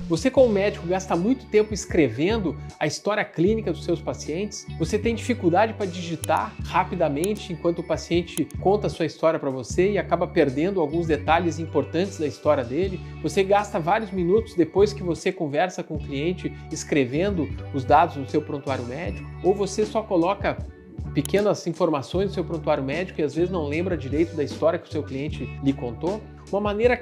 Você, como médico, gasta muito tempo escrevendo a história clínica dos seus pacientes? Você tem dificuldade para digitar rapidamente enquanto o paciente conta a sua história para você e acaba perdendo alguns detalhes importantes da história dele? Você gasta vários minutos depois que você conversa com o cliente escrevendo os dados no seu prontuário médico? Ou você só coloca pequenas informações do seu prontuário médico e às vezes não lembra direito da história que o seu cliente lhe contou? Uma maneira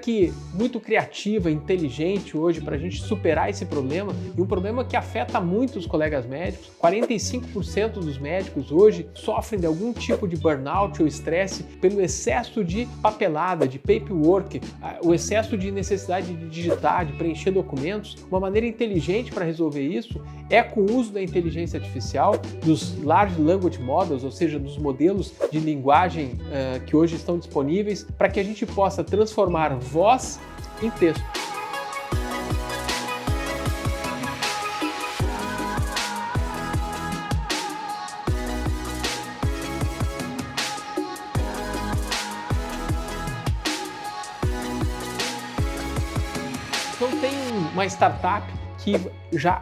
muito criativa, inteligente hoje para a gente superar esse problema, e um problema que afeta muito os colegas médicos. 45% dos médicos hoje sofrem de algum tipo de burnout ou estresse pelo excesso de papelada, de paperwork, o excesso de necessidade de digitar, de preencher documentos. Uma maneira inteligente para resolver isso é com o uso da inteligência artificial, dos Large Language Models, ou seja, dos modelos de linguagem que hoje estão disponíveis, para que a gente possa transformar voz em texto. Então tem uma startup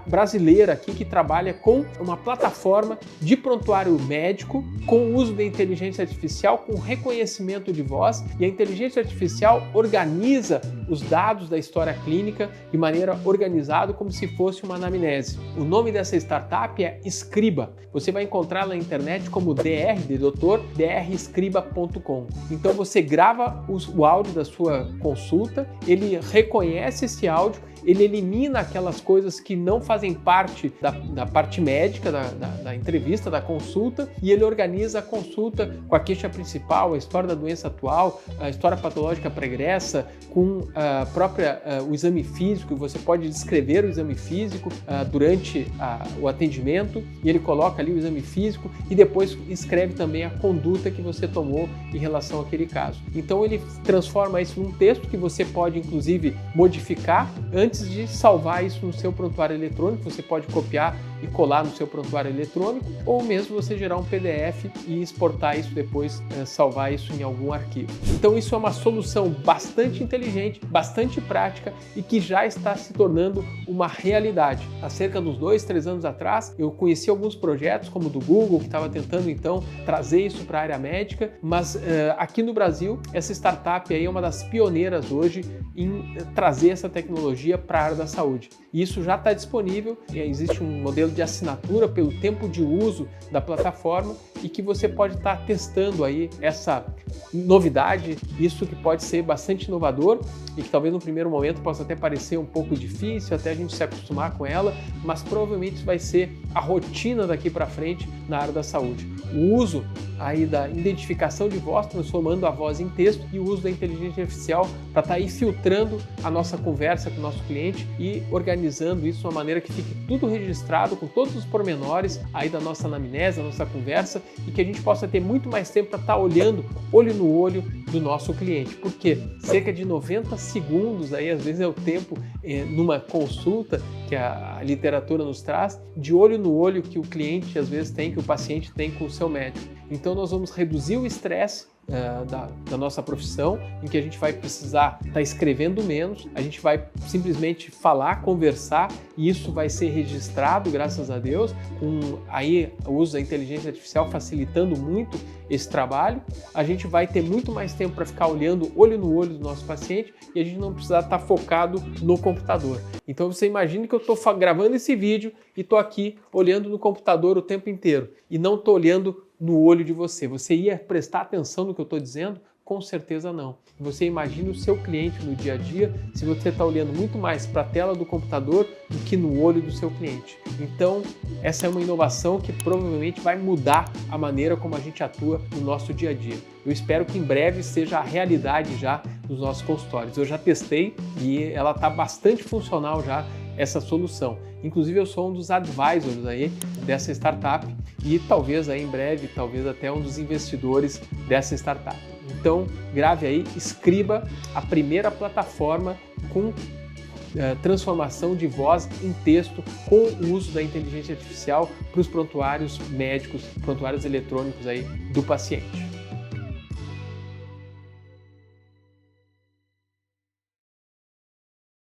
brasileira aqui que trabalha com uma plataforma de prontuário médico com o uso da inteligência artificial, com reconhecimento de voz, e a inteligência artificial organiza os dados da história clínica de maneira organizada, como se fosse uma anamnese. O nome dessa startup é Scriba. Você vai encontrar na internet como DR de doutor, drscriba.com. Então você grava o áudio da sua consulta, ele reconhece esse áudio, ele elimina aquelas coisas que não fazem parte da parte médica, da entrevista, da consulta, e ele organiza a consulta com a queixa principal, a história da doença atual, a história patológica pregressa, com o exame físico. Você pode descrever o exame físico durante o atendimento, e ele coloca ali o exame físico e depois escreve também a conduta que você tomou em relação àquele caso. Então ele transforma isso num texto que você pode inclusive modificar antes de salvar isso no seu prontuário eletrônico. Você pode copiar e colar no seu prontuário eletrônico, ou mesmo você gerar um PDF e exportar isso depois, salvar isso em algum arquivo. Então isso é uma solução bastante inteligente, bastante prática e que já está se tornando uma realidade. Há cerca de uns 2-3 anos atrás, eu conheci alguns projetos como o do Google, que estava tentando então trazer isso para a área médica, mas aqui no Brasil, essa startup aí é uma das pioneiras hoje em trazer essa tecnologia para a área da saúde. E isso já está disponível, existe um modelo de assinatura pelo tempo de uso da plataforma, e que você pode estar testando aí essa novidade, isso que pode ser bastante inovador e que talvez no primeiro momento possa até parecer um pouco difícil até a gente se acostumar com ela, mas provavelmente isso vai ser a rotina daqui para frente na área da saúde. O uso aí da identificação de voz, transformando a voz em texto, e o uso da inteligência artificial para estar aí filtrando a nossa conversa com o nosso cliente e organizando isso de uma maneira que fique tudo registrado com todos os pormenores aí da nossa anamnese, da nossa conversa, e que a gente possa ter muito mais tempo para estar olhando olho no olho do nosso cliente, porque cerca de 90 segundos aí às vezes é o tempo numa consulta que a literatura nos traz, de olho no olho que o cliente às vezes tem, que o paciente tem com o seu médico. Então nós vamos reduzir o estresse da nossa profissão, em que a gente vai precisar estar escrevendo menos, a gente vai simplesmente falar, conversar, e isso vai ser registrado, graças a Deus, com aí o uso da inteligência artificial facilitando muito esse trabalho. A gente vai ter muito mais tempo para ficar olhando olho no olho do nosso paciente, e a gente não precisar estar focado no computador. Então você imagina que eu estou gravando esse vídeo e estou aqui olhando no computador o tempo inteiro e não estou olhando no olho de você. Você ia prestar atenção no que eu estou dizendo? Com certeza não. Você imagina o seu cliente no dia a dia se você está olhando muito mais para a tela do computador do que no olho do seu cliente. Então, essa é uma inovação que provavelmente vai mudar a maneira como a gente atua no nosso dia a dia. Eu espero que em breve seja a realidade já nos nossos consultórios. Eu já testei e ela está bastante funcional já, essa solução. Inclusive eu sou um dos advisors aí dessa startup e talvez aí em breve, talvez até um dos investidores dessa startup. Então grave aí, Scriba, a primeira plataforma com transformação de voz em texto com o uso da inteligência artificial para os prontuários médicos, prontuários eletrônicos aí do paciente.